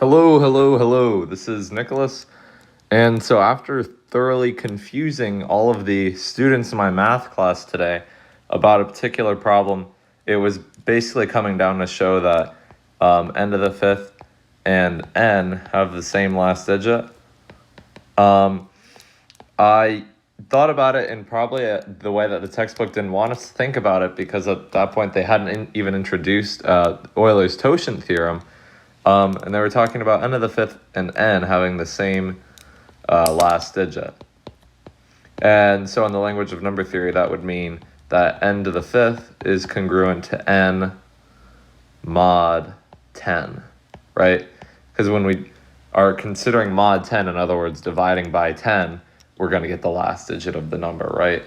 Hello, hello, hello. This is Nicholas. And so after thoroughly confusing all of the students in my math class today about a particular problem, it was basically coming down to show that n to the fifth and n have the same last digit. I thought about it in probably the way that the textbook didn't want us to think about it, because at that point they hadn't even introduced Euler's Totient theorem. And they were talking about n to the fifth and n having the same last digit. And so in the language of number theory, that would mean that n to the fifth is congruent to n mod 10, right? Because when we are considering mod 10, in other words, dividing by 10, we're going to get the last digit of the number, right?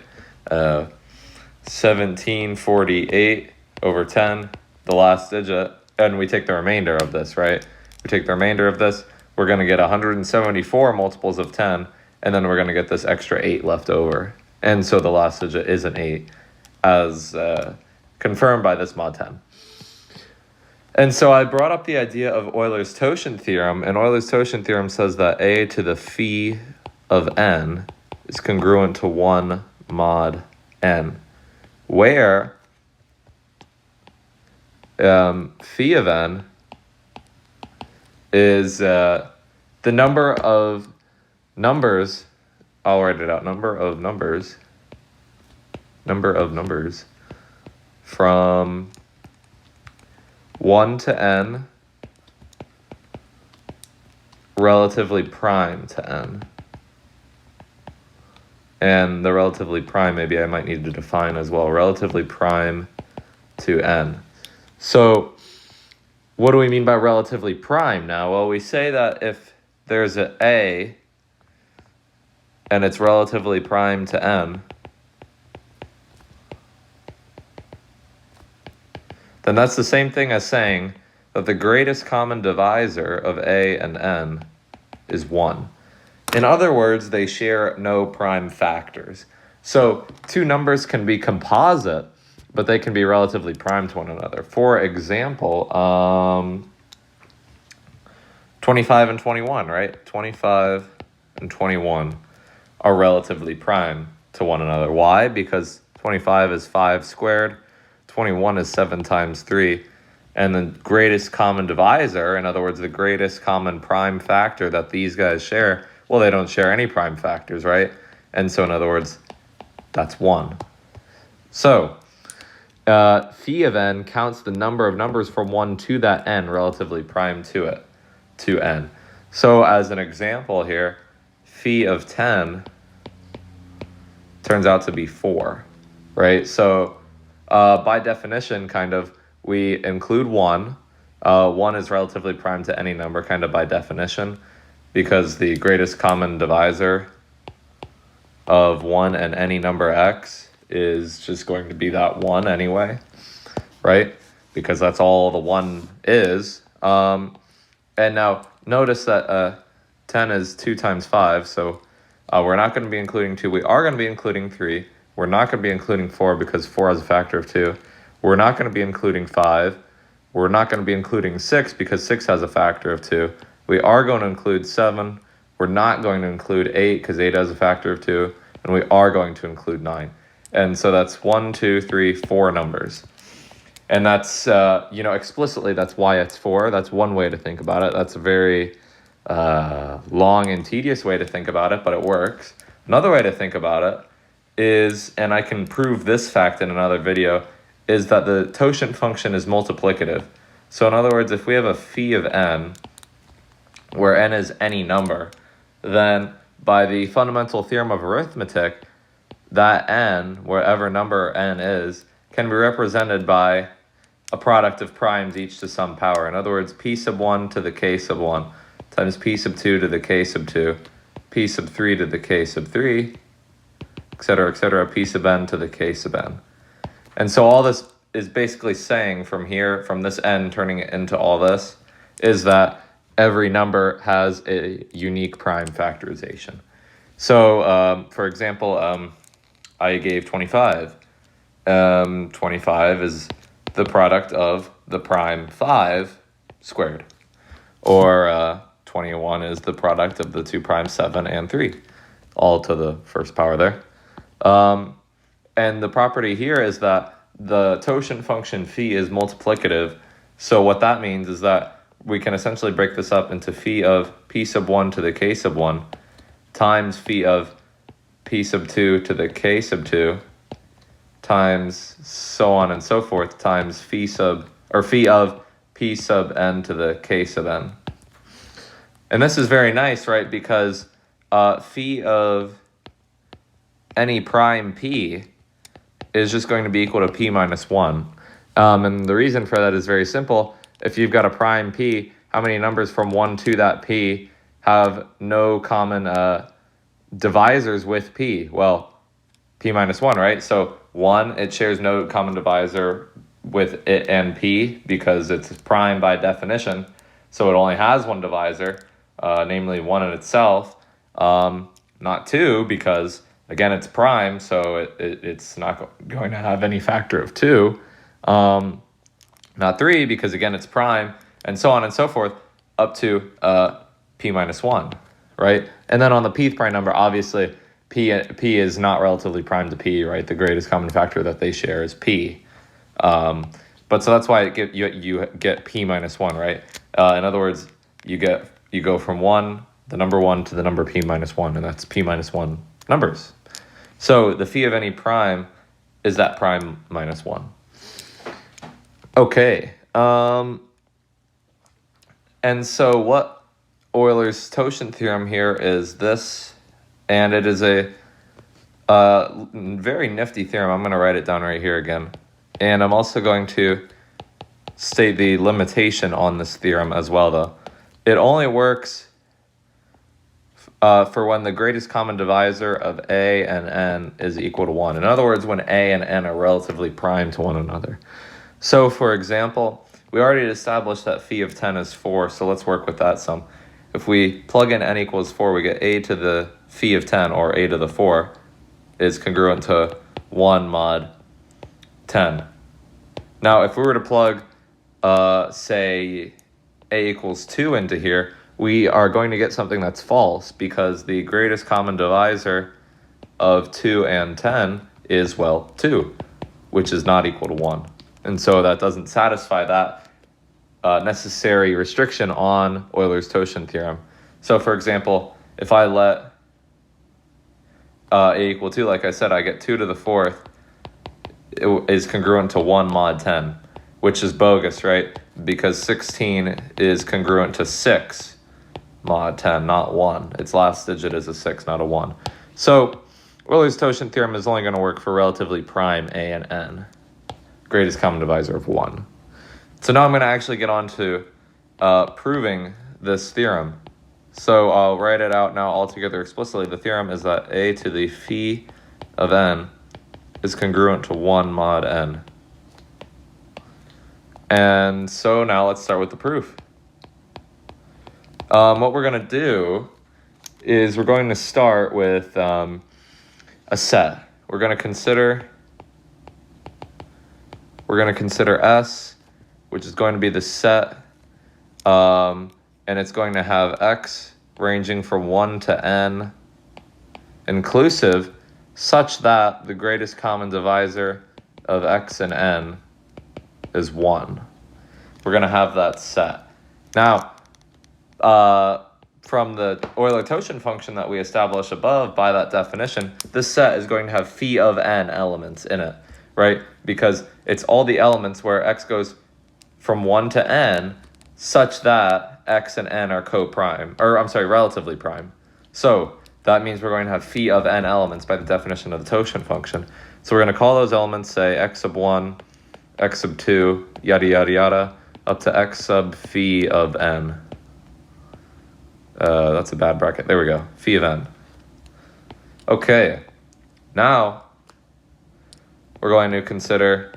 1748 over 10, the last digit, and we take the remainder of this, right? We take the remainder of this, we're going to get 174 multiples of 10, and then we're going to get this extra 8 left over. And so the last digit is an 8, as confirmed by this mod 10. And so I brought up the idea of Euler's Totient theorem, and Euler's Totient theorem says that a to the phi of n is congruent to 1 mod n, where phi of n is the number of numbers. I'll write it out. Number of numbers from 1 to n relatively prime to n. And the relatively prime, maybe I might need to define as well. Relatively prime to n. So what do we mean by relatively prime now? Well, we say that if there's an a and it's relatively prime to n, then that's the same thing as saying that the greatest common divisor of a and n is 1. In other words, they share no prime factors. So two numbers can be composite, but they can be relatively prime to one another. For example, 25 and 21, right? 25 and 21 are relatively prime to one another. Why? Because 25 is 5 squared, 21 is 7 times 3, and the greatest common divisor, in other words, the greatest common prime factor that these guys share, well, they don't share any prime factors, right? And so, in other words, that's 1. So, phi of n counts the number of numbers from 1 to that n relatively prime to it, to n. So, as an example here, phi of 10 turns out to be 4, right? So, by definition, kind of, we include 1. 1 is relatively prime to any number, kind of by definition, because the greatest common divisor of 1 and any number x is just going to be that 1 anyway, right? Because that's all the 1 is. And now notice that 10 is 2 times 5, so we're not going to be including 2. We are going to be including 3. We're not going to be including 4 because 4 has a factor of 2. We're not going to be including 5. We're not going to be including 6 because 6 has a factor of 2. We are going to include 7. We're not going to include 8 because 8 has a factor of 2. And we are going to include 9. And so that's 1, 2, 3, 4 numbers. And that's, explicitly, that's why it's 4. That's one way to think about it. That's a very long and tedious way to think about it, but it works. Another way to think about it is, and I can prove this fact in another video, is that the totient function is multiplicative. So in other words, if we have a phi of n, where n is any number, then by the fundamental theorem of arithmetic, that n, wherever number n is, can be represented by a product of primes each to some power. In other words, p sub 1 to the k sub 1 times p sub 2 to the k sub 2, p sub 3 to the k sub 3, etc., p sub n to the k sub n. And so all this is basically saying from here, from this n turning it into all this, is that every number has a unique prime factorization. So, for example, I gave 25. 25 is the product of the prime 5 squared. or 21 is the product of the 2 primes, 7 and 3, all to the first power there. And the property here is that the totient function phi is multiplicative. So what that means is that we can essentially break this up into phi of p sub 1 to the k sub 1 times phi of p sub 2 to the k sub 2 times so on and so forth times phi of p sub n to the k sub n. And this is very nice, right? Because phi of any prime p is just going to be equal to p minus 1. And the reason for that is very simple. If you've got a prime p, how many numbers from 1 to that p have no common divisors with p? Well, p minus 1, right? So 1, it shares no common divisor with it and p because it's prime by definition. So it only has one divisor, namely 1 in itself. Not 2 because, again, it's prime, so it's not going to have any factor of 2. Not 3 because, again, it's prime, and so on and so forth, up to p minus 1, right? And then on the pth prime number, obviously, p is not relatively prime to p, right? The greatest common factor that they share is p. But so that's why you get p minus 1, right? In other words, you go from 1, the number 1, to the number p minus 1, and that's p minus 1 numbers. So the phi of any prime is that prime minus 1. Okay. And so what Euler's Totient theorem here is this, and it is a very nifty theorem. I'm going to write it down right here again. And I'm also going to state the limitation on this theorem as well, though. It only works for when the greatest common divisor of a and n is equal to 1. In other words, when a and n are relatively prime to one another. So, for example, we already established that phi of 10 is 4, so let's work with that some. If we plug in n equals 4, we get a to the phi of 10, or a to the 4, is congruent to 1 mod 10. Now, if we were to plug, say, a equals 2 into here, we are going to get something that's false because the greatest common divisor of 2 and 10 is, well, 2, which is not equal to 1. And so that doesn't satisfy that necessary restriction on Euler's Totient theorem. So, for example, if I let a equal 2, like I said, I get 2 to the 4th, it is congruent to 1 mod 10, which is bogus, right? Because 16 is congruent to 6 mod 10, not 1. Its last digit is a 6, not a 1. So Euler's Totient theorem is only going to work for relatively prime a and n, greatest common divisor of 1. So now I'm going to actually get on to proving this theorem. So I'll write it out now altogether explicitly. The theorem is that a to the phi of n is congruent to 1 mod n. And so now let's start with the proof. What we're going to do is we're going to start with a set. We're going to consider S, which is going to be the set, and it's going to have x ranging from 1 to n inclusive, such that the greatest common divisor of x and n is 1. We're going to have that set. Now, from the Euler Totient function that we established above by that definition, this set is going to have phi of n elements in it, right? Because it's all the elements where x goes from 1 to n such that x and n are relatively prime. So that means we're going to have phi of n elements by the definition of the Totient function. So we're going to call those elements, say, x sub 1, x sub 2, yada, yada, yada, up to x sub phi of n. That's a bad bracket. There we go. Phi of n. Okay. Now, we're going to consider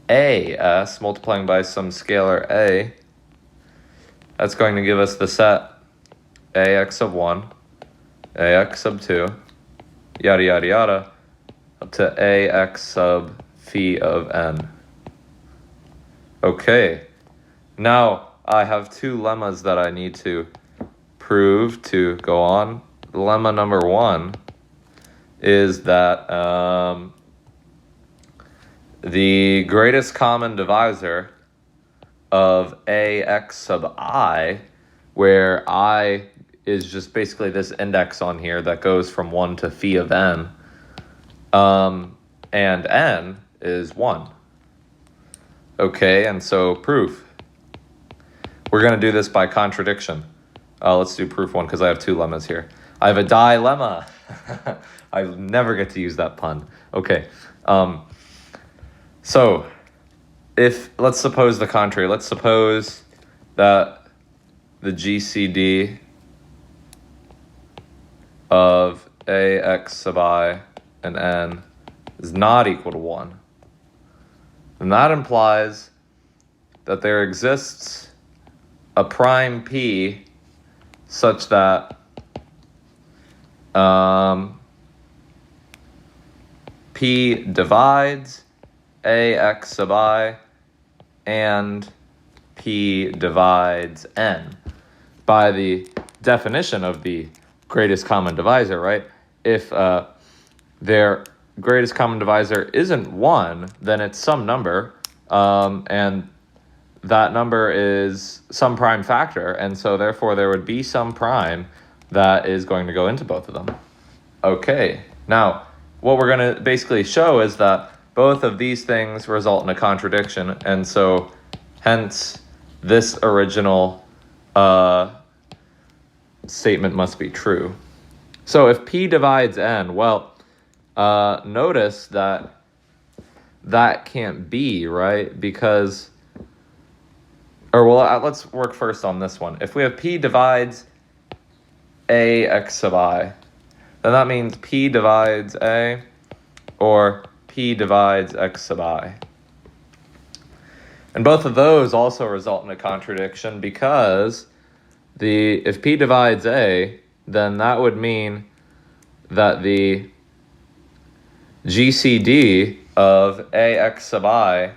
as multiplying by some scalar a. That's going to give us the set ax sub 1, ax sub 2, yada, yada, yada, up to ax sub phi of n. Okay. Now, I have two lemmas that I need to prove to go on. Lemma number one is that the greatest common divisor of ax sub I, where I is just basically this index on here that goes from 1 to phi of n, and n is 1. Okay, and so proof. We're going to do this by contradiction. Let's do proof 1 because I have two lemmas here. I have a dilemma. I never get to use that pun. Okay, so let's suppose the contrary. Let's suppose that the GCD of ax sub I and n is not equal to 1. And that implies that there exists a prime p such that p divides ax sub I and p divides n by the definition of the greatest common divisor, right? If their greatest common divisor isn't 1, then it's some number, and that number is some prime factor, and so therefore there would be some prime that is going to go into both of them. Okay, now what we're going to basically show is that both of these things result in a contradiction, and so hence this original statement must be true. So if p divides n, well, notice that that can't be, right? Because, let's work first on this one. If we have p divides ax sub I, then that means p divides a or p divides x sub I. And both of those also result in a contradiction because if p divides a, then that would mean that the GCD of ax sub I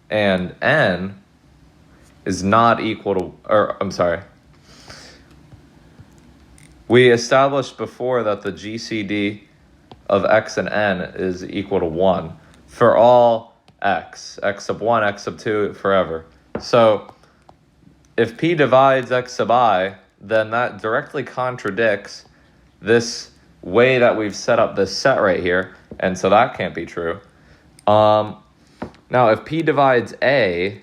and n is not equal to, we established before that the GCD of x and n is equal to 1 for all x sub 1, x sub 2, forever. So if p divides x sub I, then that directly contradicts this way that we've set up this set right here, and so that can't be true. Now if p divides a,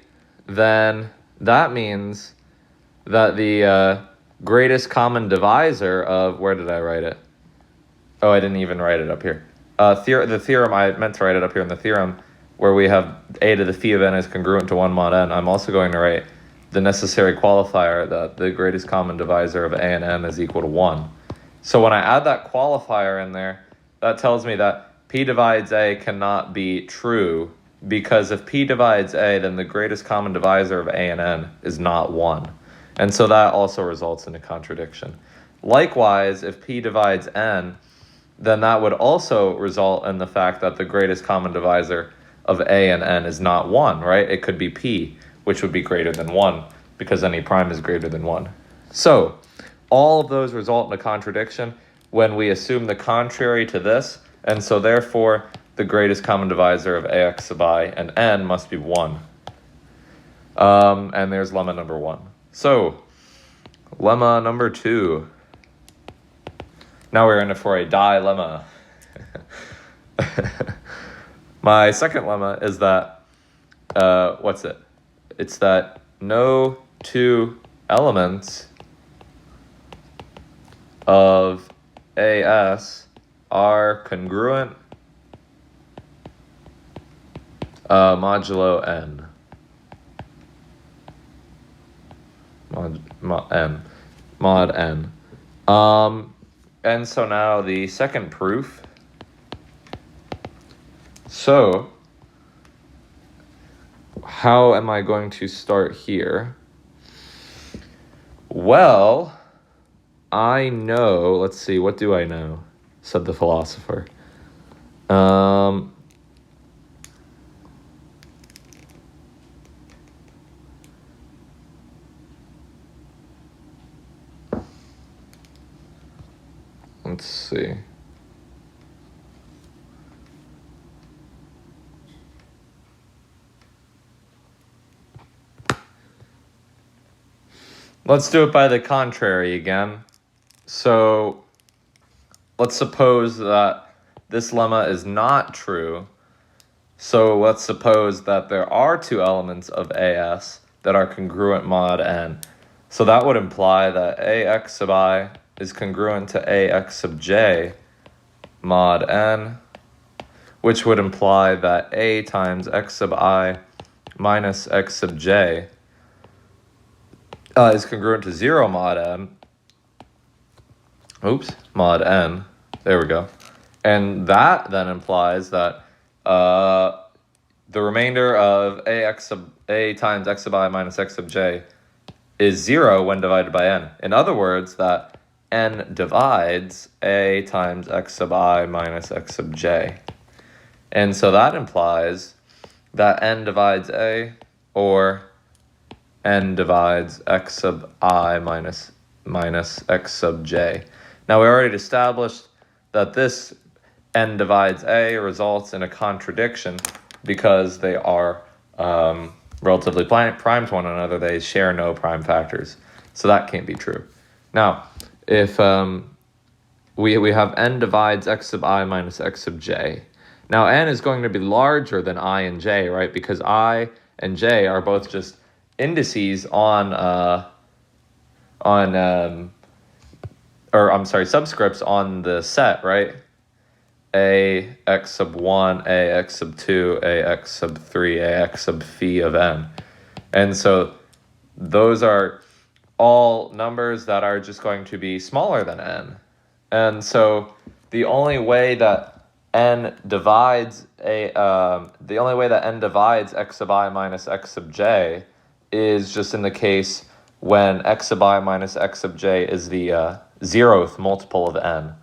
then that means that the greatest common divisor of, where did I write it? Oh, I didn't even write it up here. The theorem, I meant to write it up here in the theorem, where we have a to the phi of n is congruent to 1 mod n. I'm also going to write the necessary qualifier that the greatest common divisor of a and n is equal to 1. So when I add that qualifier in there, that tells me that p divides a cannot be true, because if p divides a, then the greatest common divisor of a and n is not 1. And so that also results in a contradiction. Likewise, if p divides n, then that would also result in the fact that the greatest common divisor of a and n is not 1, right? It could be p, which would be greater than 1, because any prime is greater than 1. So all of those result in a contradiction when we assume the contrary to this, and so therefore the greatest common divisor of ax sub I and n must be 1. And there's lemma number 1. So lemma number 2. Now we're in it for a dilemma. My second lemma is that, it's that no two elements of AS are congruent modulo n. Mod n. And so now the second proof. So how am I going to start here? Well, I know, let's see, what do I know? Said the philosopher. let's see. Let's do it by the contrary again. So let's suppose that this lemma is not true. So let's suppose that there are two elements of AS that are congruent mod n. So that would imply that AX sub I is congruent to AX sub j mod n, which would imply that A times X sub I minus X sub j is congruent to 0 mod n. Oops, mod n. There we go. And that then implies that the remainder of A times X sub I minus X sub j is 0 when divided by n. In other words, that n divides A times X sub I minus X sub j. And so that implies that n divides A, or n divides X sub I minus X sub j. Now we already established that this n divides A results in a contradiction because they are relatively prime to one another. They share no prime factors. So that can't be true. Now, if we have n divides X sub I minus X sub j. Now n is going to be larger than I and j, right? Because I and j are both just indices subscripts on the set, right? A x sub 1, a x sub 2, a x sub 3, a x sub phi of n. And so those are all numbers that are just going to be smaller than n. And so the only way that n divides x sub I minus x sub j is just in the case when x sub I minus x sub j is the 0th multiple of n.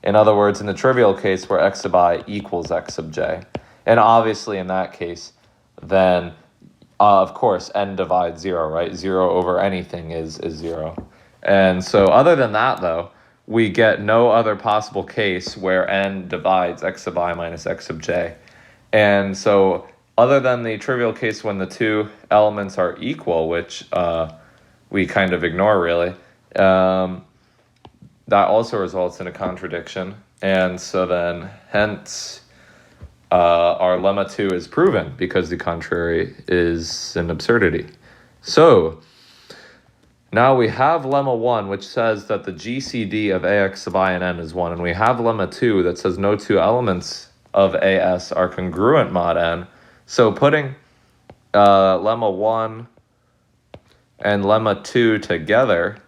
In other words, in the trivial case where x sub I equals x sub j. And obviously in that case, then of course n divides 0, right? 0 over anything is 0. And so other than that though, we get no other possible case where n divides x sub I minus x sub j. And so other than the trivial case when the two elements are equal, which we kind of ignore really, that also results in a contradiction. And so then hence our lemma 2 is proven because the contrary is an absurdity. So now we have lemma 1, which says that the GCD of AX sub I and n is 1, and we have lemma 2 that says no two elements of AS are congruent mod n. So putting lemma 1 and lemma 2 together,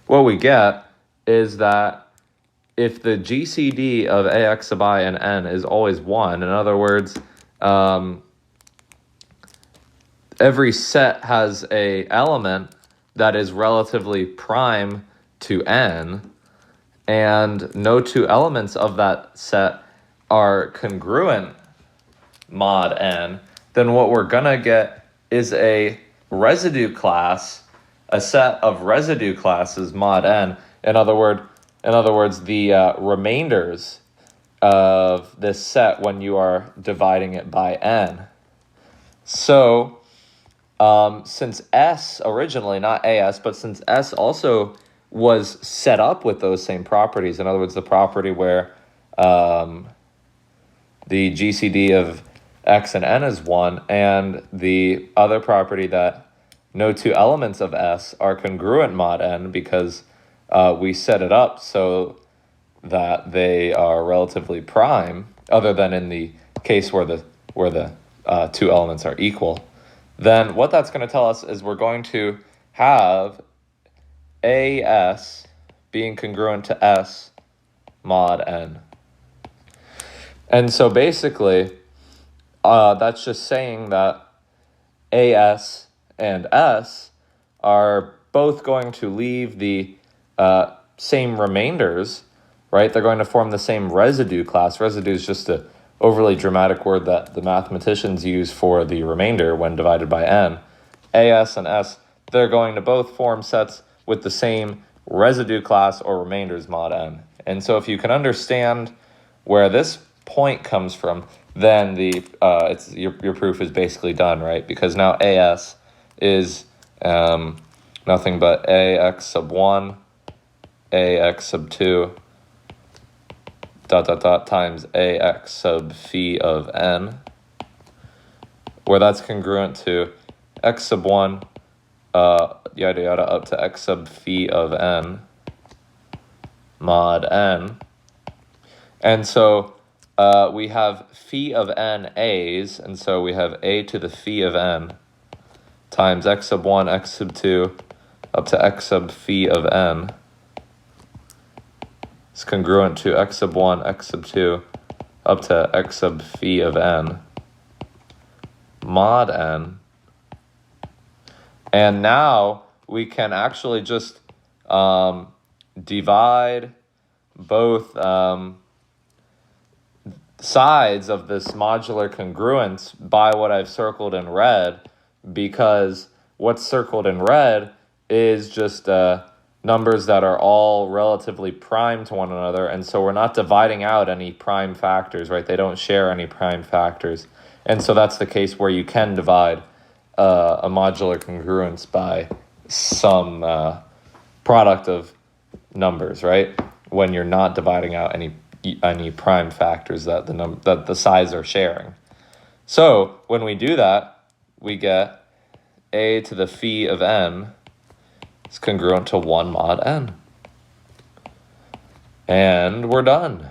what we get is that if the GCD of AX sub I and n is always 1, in other words, every set has a element that is relatively prime to n, and no two elements of that set are congruent mod n, then what we're gonna get is a residue class, a set of residue classes mod n. In other words, the remainders of this set when you are dividing it by n. So since S originally, not AS, but since S also was set up with those same properties, in other words, the property where the GCD of x and n is 1, and the other property that no two elements of S are congruent mod n because we set it up so that they are relatively prime, other than in the case where the two elements are equal, then what that's going to tell us is we're going to have AS being congruent to S mod n. And so basically, that's just saying that AS and S are both going to leave the same remainders, right? They're going to form the same residue class. Residue is just an overly dramatic word that the mathematicians use for the remainder when divided by n. AS and S, they're going to both form sets with the same residue class or remainders mod n. And so if you can understand where this point comes from, then your proof is basically done, right? Because now AS is nothing but AX sub 1, AX sub 2, times AX sub phi of n, where that's congruent to X sub 1, yada yada, up to X sub phi of n, mod n. And so we have phi of n a's, and so we have a to the phi of n times X sub 1, X sub 2, up to X sub phi of n. It's congruent to X sub 1, X sub 2, up to X sub phi of n, mod n. And now we can actually just divide both sides of this modular congruence by what I've circled in red, because what's circled in red is just numbers that are all relatively prime to one another, and so we're not dividing out any prime factors, right? They don't share any prime factors. And so that's the case where you can divide a modular congruence by some product of numbers, right? When you're not dividing out any prime factors that the sides are sharing. So when we do that, we get a to the phi of n is congruent to 1 mod n. And we're done.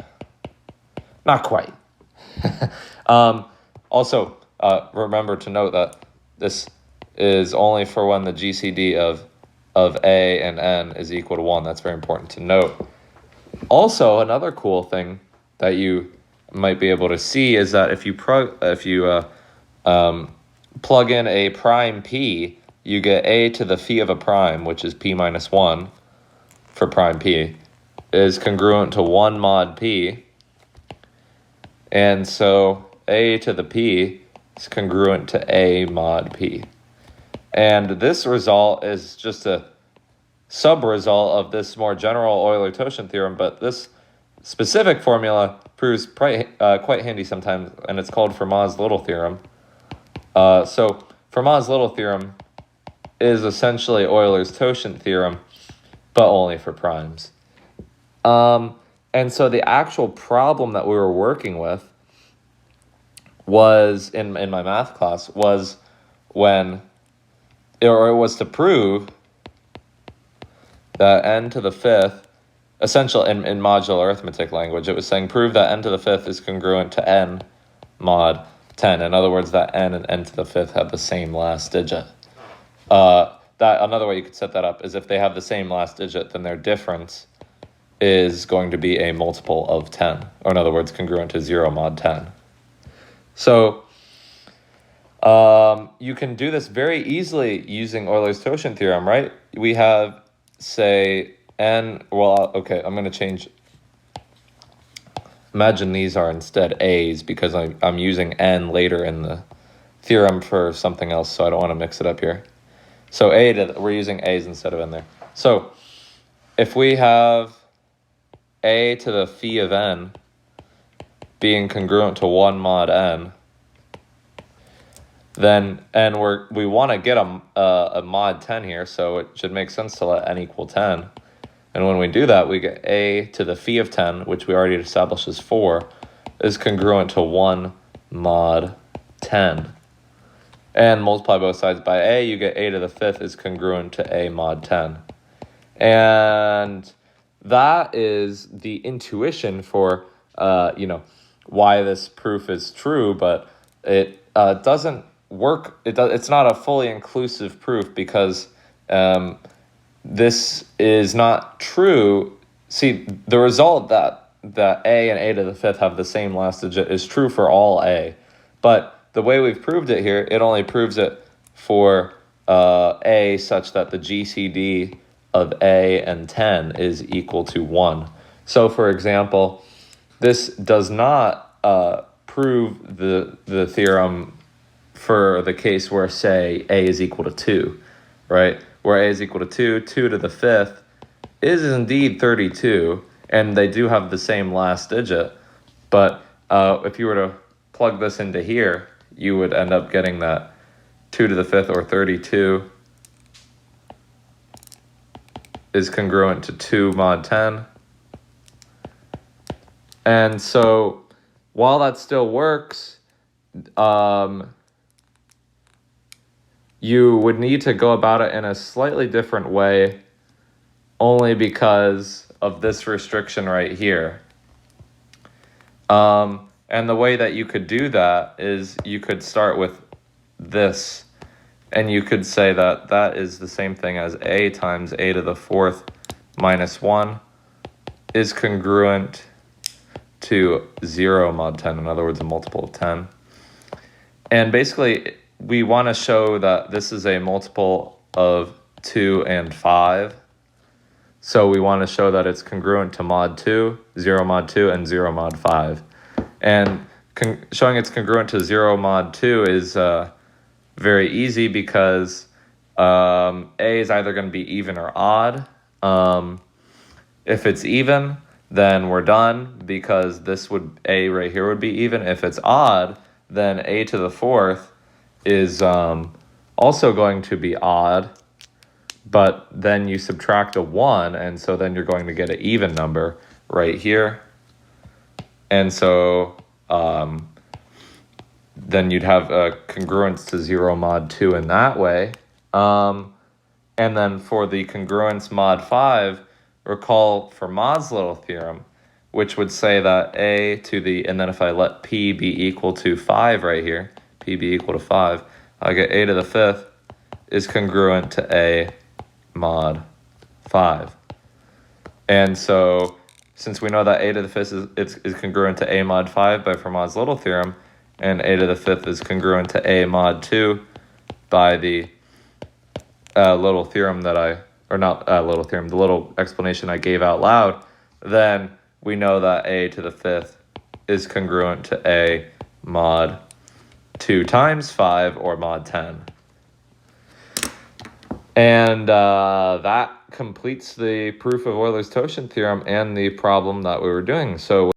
Not quite. Also, remember to note that this is only for when the GCD of a and n is equal to 1. That's very important to note. Also, another cool thing that you might be able to see is that if you plug in a prime p, you get a to the phi of a prime, which is p minus 1 for prime p, is congruent to 1 mod p. And so a to the p is congruent to a mod p. And this result is just a sub-result of this more general Euler-Totient theorem, but this specific formula proves quite handy sometimes, and it's called Fermat's little theorem. So Fermat's little theorem is essentially Euler's Totient theorem, but only for primes. And so the actual problem that we were working with was, in my math class, was when, or it was to prove that n to the fifth, essential in modular arithmetic language, it was saying prove that n to the fifth is congruent to n mod 10. In other words, that n and n to the fifth have the same last digit. That another way you could set that up is if they have the same last digit, then their difference is going to be a multiple of 10, or in other words, congruent to 0 mod 10. So you can do this very easily using Euler's Totient theorem, right? We have, say, n, well, okay, I'm going to change. Imagine these are instead a's, because I'm using n later in the theorem for something else, so I don't want to mix it up here. So we're using a's instead of n there. So if we have a to the phi of n being congruent to 1 mod n, then, and we want to get a mod 10 here, so it should make sense to let n equal 10. And when we do that, we get a to the phi of 10, which we already established as 4, is congruent to 1 mod 10. And multiply both sides by a, you get a to the fifth is congruent to a mod 10. And that is the intuition for, why this proof is true, but it doesn't work. It's not a fully inclusive proof, because this is not true. See, the result that a and a to the fifth have the same last digit is true for all a, but the way we've proved it here, it only proves it for a such that the GCD of a and 10 is equal to 1. So, for example, this does not prove the theorem for the case where, say, a is equal to 2, right? Where a is equal to 2, 2 to the fifth is indeed 32, and they do have the same last digit, but if you were to plug this into here, you would end up getting that 2 to the 5th, or 32, is congruent to 2 mod 10. And so while that still works, you would need to go about it in a slightly different way, only because of this restriction right here. And the way that you could do that is you could start with this, and you could say that that is the same thing as a times a to the 4th minus 1 is congruent to 0 mod 10, in other words, a multiple of 10. And basically, we want to show that this is a multiple of 2 and 5. So we want to show that it's congruent to mod 2, 0 mod 2, and 0 mod 5. And showing it's congruent to 0 mod 2 is very easy, because a is either going to be even or odd. If it's even, then we're done, because a right here would be even. If it's odd, then a to the 4th is also going to be odd, but then you subtract a 1, and so then you're going to get an even number right here. And so then you'd have a congruence to 0 mod 2 in that way. And then for the congruence mod 5, recall Fermat's little theorem, which would say that a to the, and then if I let p be equal to 5 right here, p be equal to 5, I get a to the 5th is congruent to a mod 5. And so since we know that a to the 5th is congruent to a mod 5 by Fermat's little theorem, and a to the 5th is congruent to a mod 2 by the little theorem that the little explanation I gave out loud, then we know that a to the 5th is congruent to a mod 2 times 5, or mod 10. And that completes the proof of Euler's Totient theorem and the problem that we were doing. So